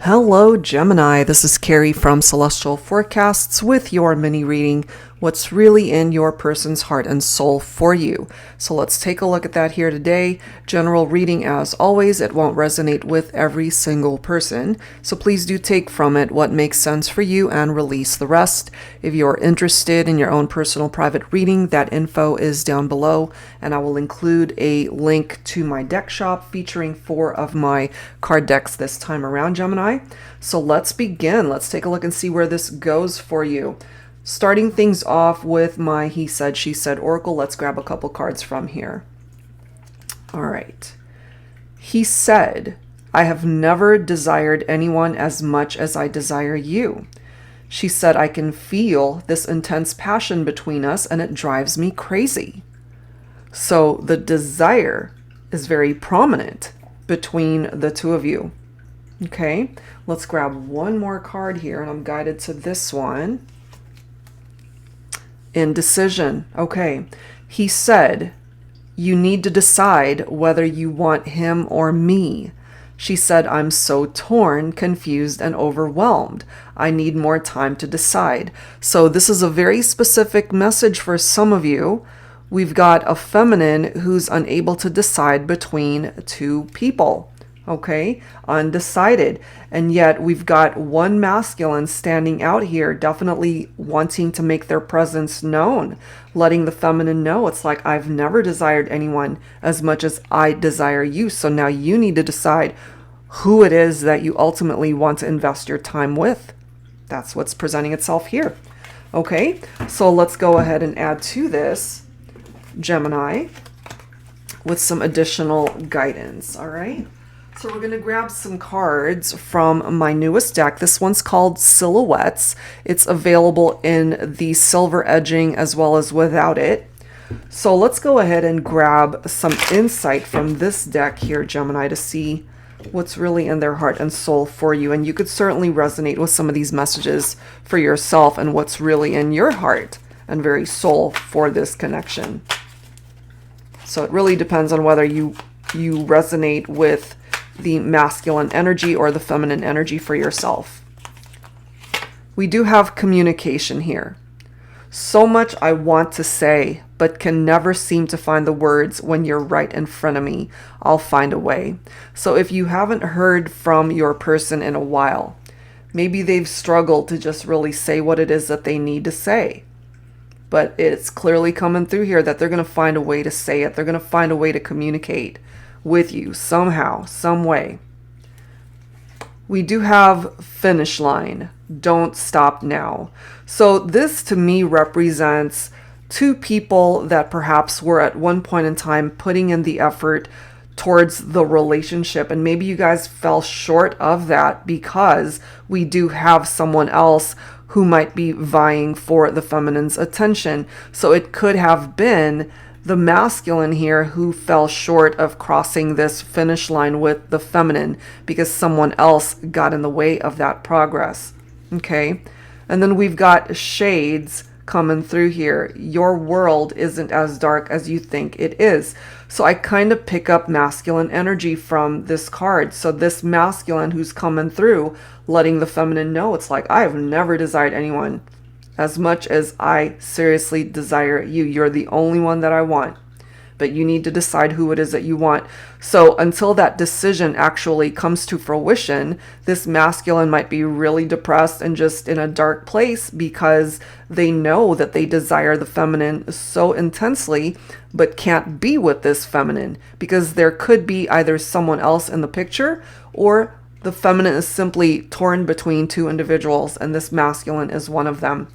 Hello, Gemini. This is Carrie from Celestial Forecasts with your mini reading, what's really in your person's heart and soul for you. So let's take a look at that here today. General reading, as always, it won't resonate with every single person. So please do take from it what makes sense for you and release the rest. If you're interested in your own personal private reading, that info is down below, and I will include a link to my deck shop featuring 4 of my card decks this time around, Gemini. So let's begin. Let's take a look and see where this goes for you. Starting things off with my He Said, She Said Oracle. Let's grab a couple cards from here. All right. He said, I have never desired anyone as much as I desire you. She said, I can feel this intense passion between us and it drives me crazy. So the desire is very prominent between the two of you. Okay, let's grab one more card here, and I'm guided to this one. Indecision. Okay, he said, you need to decide whether you want him or me. She said, I'm so torn, confused, and overwhelmed. I need more time to decide. So this is a very specific message for some of you. We've got a feminine who's unable to decide between two people. Okay, undecided. And yet we've got one masculine standing out here, definitely wanting to make their presence known, letting the feminine know it's like, I've never desired anyone as much as I desire you. So now you need to decide who it is that you ultimately want to invest your time with. That's what's presenting itself here. Okay, so let's go ahead and add to this, Gemini, with some additional guidance. All right. So we're going to grab some cards from my newest deck. This one's called Silhouettes. It's available in the silver edging as well as without it. So let's go ahead and grab some insight from this deck here, Gemini, to see what's really in their heart and soul for you. And you could certainly resonate with some of these messages for yourself and what's really in your heart and very soul for this connection. So it really depends on whether you resonate with the masculine energy or the feminine energy for yourself. We do have communication here. So much I want to say, but can never seem to find the words when you're right in front of me. I'll find a way. So if you haven't heard from your person in a while, maybe they've struggled to just really say what it is that they need to say. But it's clearly coming through here that they're going to find a way to say it. They're going to find a way to communicate with you somehow, some way. We do have finish line. Don't stop now. So this to me represents two people that perhaps were at one point in time putting in the effort towards the relationship, and maybe you guys fell short of that because we do have someone else who might be vying for the feminine's attention. So it could have been the masculine here who fell short of crossing this finish line with the feminine because someone else got in the way of that progress. Okay, and then we've got shades coming through here. Your world isn't as dark as you think it is. So I kind of pick up masculine energy from this card. So this masculine who's coming through, letting the feminine know it's like, I've never desired anyone as much as I seriously desire you. You're the only one that I want, but you need to decide who it is that you want. So until that decision actually comes to fruition, this masculine might be really depressed and just in a dark place because they know that they desire the feminine so intensely, but can't be with this feminine because there could be either someone else in the picture or the feminine is simply torn between two individuals, and this masculine is one of them.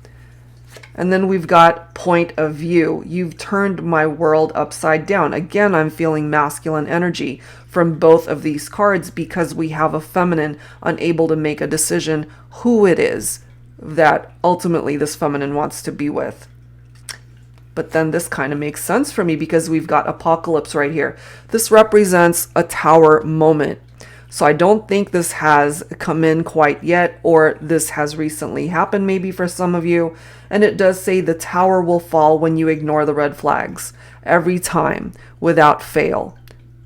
And then we've got point of view. You've turned my world upside down. Again, I'm feeling masculine energy from both of these cards because we have a feminine unable to make a decision who it is that ultimately this feminine wants to be with. But then this kind of makes sense for me because we've got apocalypse right here. This represents a tower moment. So I don't think this has come in quite yet, or this has recently happened maybe for some of you. And it does say the tower will fall when you ignore the red flags every time without fail.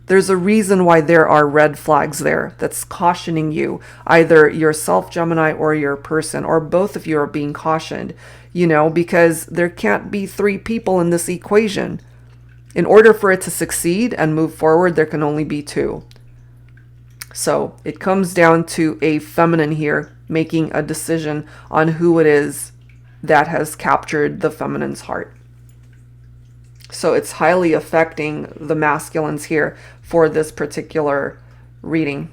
There's a reason why there are red flags there that's cautioning you, either yourself, Gemini, or your person, or both of you are being cautioned, you know, because there can't be three people in this equation. In order for it to succeed and move forward, there can only be two. So it comes down to a feminine here making a decision on who it is that has captured the feminine's heart. So it's highly affecting the masculines here for this particular reading.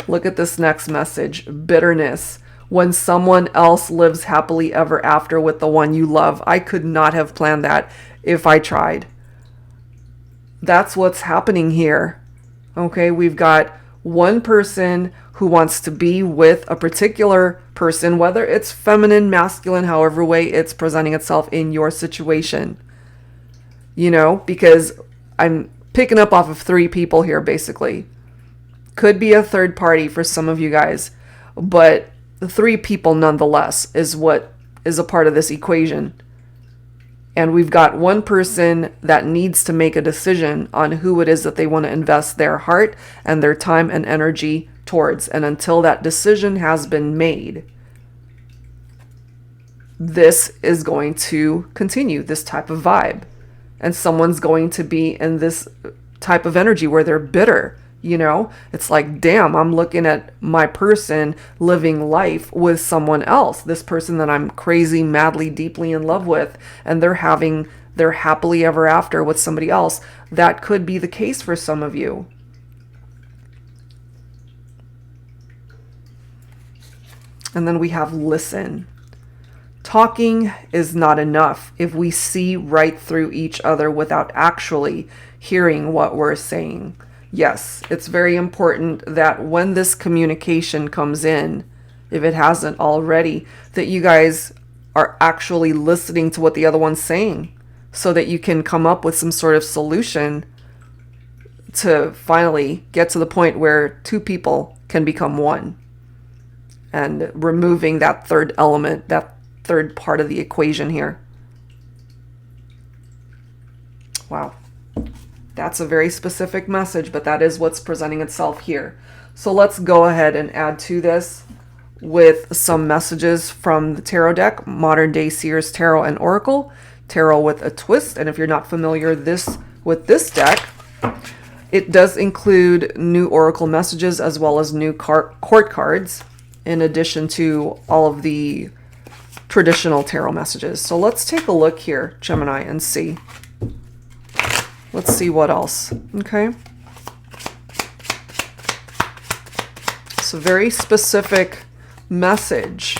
Look at this next message. Bitterness. When someone else lives happily ever after with the one you love. I could not have planned that if I tried. That's what's happening here. Okay, we've got one person who wants to be with a particular person, whether it's feminine, masculine, however way it's presenting itself in your situation. You know, because I'm picking up off of three people here, basically. Could be a third party for some of you guys, but the three people nonetheless is what is a part of this equation. And we've got one person that needs to make a decision on who it is that they want to invest their heart and their time and energy towards. And until that decision has been made, this is going to continue, this type of vibe. And someone's going to be in this type of energy where they're bitter, you know? It's like, damn, I'm looking at my person living life with someone else. This person that I'm crazy, madly, deeply in love with, and they're having their happily ever after with somebody else. That could be the case for some of you. And then we have listen. Talking is not enough if we see right through each other without actually hearing what we're saying. Yes, it's very important that when this communication comes in, if it hasn't already, that you guys are actually listening to what the other one's saying so that you can come up with some sort of solution to finally get to the point where two people can become one, and removing that third element, that third part of the equation here. Wow. That's a very specific message, but that is what's presenting itself here. So let's go ahead and add to this with some messages from the tarot deck, Modern Day Seers Tarot and Oracle, tarot with a twist. And if you're not familiar with this deck, it does include new oracle messages as well as new court cards, in addition to all of the traditional tarot messages. So let's take a look here, Gemini, and see. Let's see what else. Okay. It's a very specific message.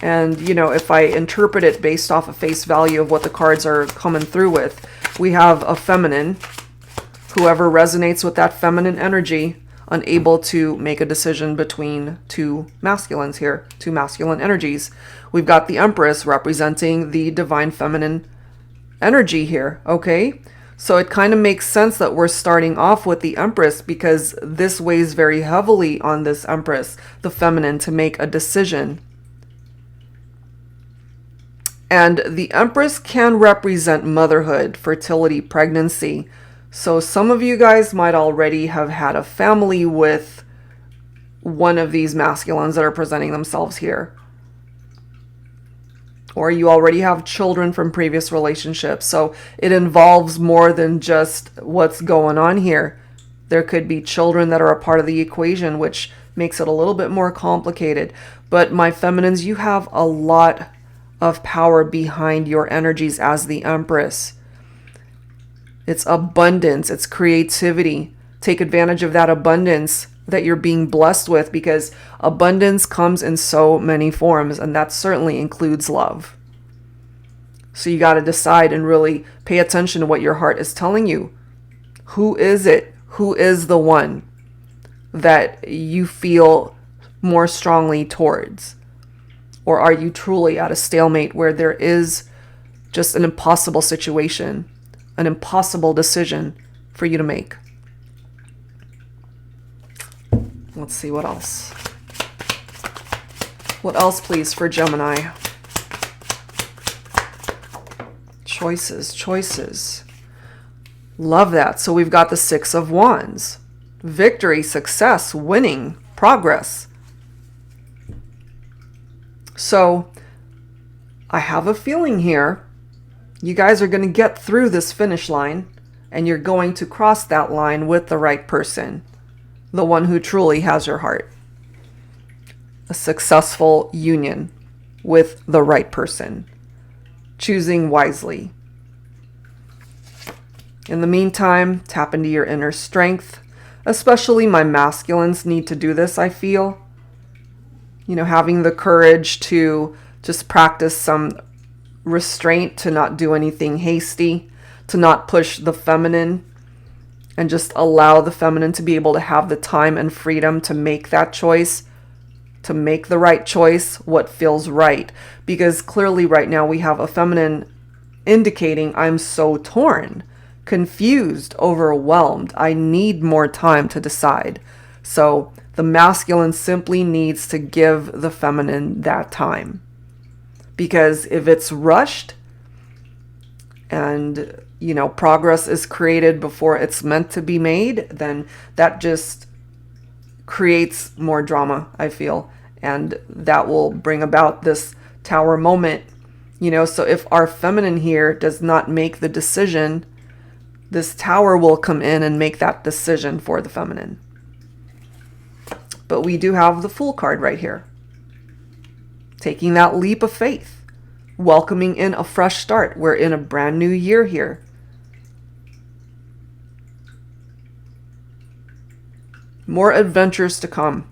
And, you know, if I interpret it based off of face value of what the cards are coming through with, we have a feminine. Whoever resonates with that feminine energy, unable to make a decision between two masculines here, two masculine energies. We've got the Empress representing the divine feminine energy here, okay? So it kind of makes sense that we're starting off with the Empress because this weighs very heavily on this Empress, the feminine, to make a decision. And the Empress can represent motherhood, fertility, pregnancy. So some of you guys might already have had a family with one of these masculines that are presenting themselves here. Or you already have children from previous relationships. So it involves more than just what's going on here. There could be children that are a part of the equation, which makes it a little bit more complicated. But my feminines, you have a lot of power behind your energies as the Empress. It's abundance, it's creativity. Take advantage of that abundance that you're being blessed with, because abundance comes in so many forms, and that certainly includes love. So you got to decide and really pay attention to what your heart is telling you. Who is it? Who is the one that you feel more strongly towards? Or are you truly at a stalemate where there is just an impossible situation, an impossible decision for you to make? Let's see what else. What else, please, for Gemini? Choices, choices. Love that. So we've got the Six of Wands. Victory, success, winning, progress. So I have a feeling here you guys are going to get through this finish line, and you're going to cross that line with the right person, the one who truly has your heart. A successful union with the right person, choosing wisely. In the meantime, tap into your inner strength. Especially my masculines need to do this, I feel. Having the courage to just practice some restraint, to not do anything hasty, to not push the feminine, and just allow the feminine to be able to have the time and freedom to make that choice, to make the right choice, what feels right. Because clearly right now we have a feminine indicating, I'm so torn, confused, overwhelmed. I need more time to decide. So the masculine simply needs to give the feminine that time. Because if it's rushed and, progress is created before it's meant to be made, then that just creates more drama, I feel. And that will bring about this Tower moment. So if our feminine here does not make the decision, this Tower will come in and make that decision for the feminine. But we do have the Fool card right here. Taking that leap of faith. Welcoming in a fresh start. We're in a brand new year here. More adventures to come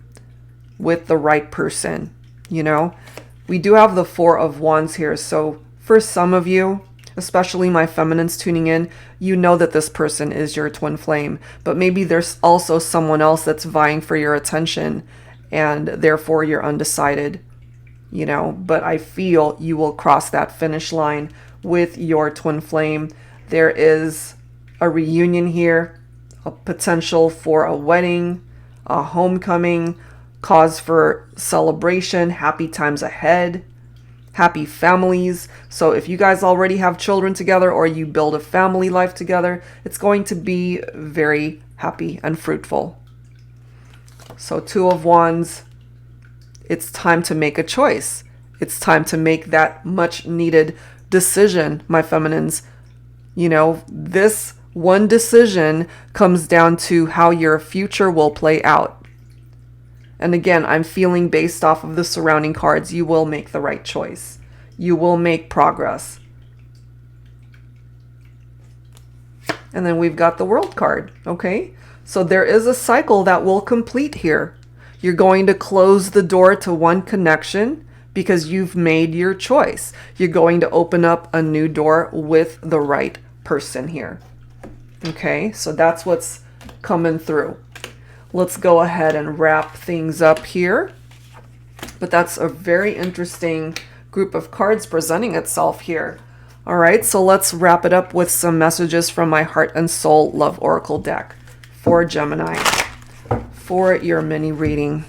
with the right person. We do have the Four of Wands here. So for some of you, especially my feminines tuning in, you know that this person is your twin flame. But maybe there's also someone else that's vying for your attention, and therefore you're undecided. But I feel you will cross that finish line with your twin flame. There is a reunion here, a potential for a wedding, a homecoming, cause for celebration, happy times ahead. Happy families. So if you guys already have children together or you build a family life together, it's going to be very happy and fruitful. So Two of Wands, it's time to make a choice. It's time to make that much needed decision, my feminines. This one decision comes down to how your future will play out. And again, I'm feeling based off of the surrounding cards, you will make the right choice. You will make progress. And then we've got the World card, okay? So there is a cycle that will complete here. You're going to close the door to one connection because you've made your choice. You're going to open up a new door with the right person here. Okay, so that's what's coming through. Let's go ahead and wrap things up here. But that's a very interesting group of cards presenting itself here. All right, so let's wrap it up with some messages from my Heart and Soul Love Oracle deck for Gemini, for your mini reading.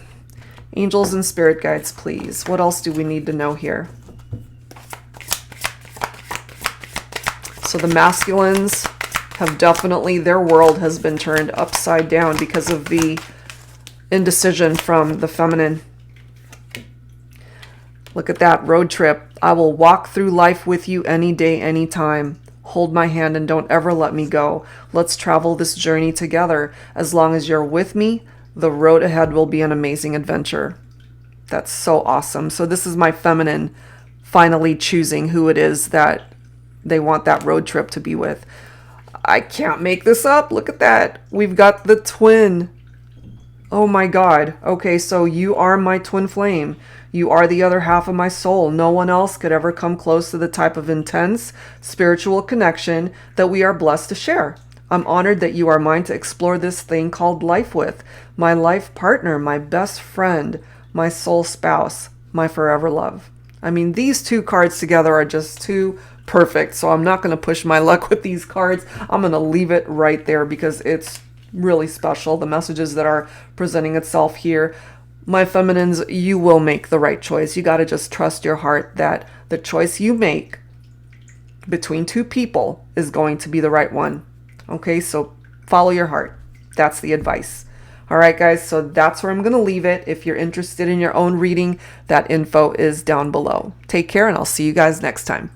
Angels and spirit guides, please. What else do we need to know here? So the masculines have definitely, their world has been turned upside down because of the indecision from the feminine. Look at that road trip. I will walk through life with you any day, any time. Hold my hand and don't ever let me go. Let's travel this journey together. As long as you're with me, the road ahead will be an amazing adventure. That's so awesome. So this is my feminine finally choosing who it is that they want that road trip to be with. I can't make this up. Look at that. We've got the twin. Oh my God. Okay, so you are my twin flame. You are the other half of my soul. No one else could ever come close to the type of intense spiritual connection that we are blessed to share. I'm honored that you are mine to explore this thing called life with. My life partner, my best friend, my soul spouse, my forever love. I mean, these two cards together are just too perfect. So I'm not going to push my luck with these cards. I'm going to leave it right there because it's really special. The messages that are presenting itself here. My feminines, you will make the right choice. You got to just trust your heart that the choice you make between two people is going to be the right one. Okay, so follow your heart. That's the advice. All right, guys, so that's where I'm going to leave it. If you're interested in your own reading, that info is down below. Take care, and I'll see you guys next time.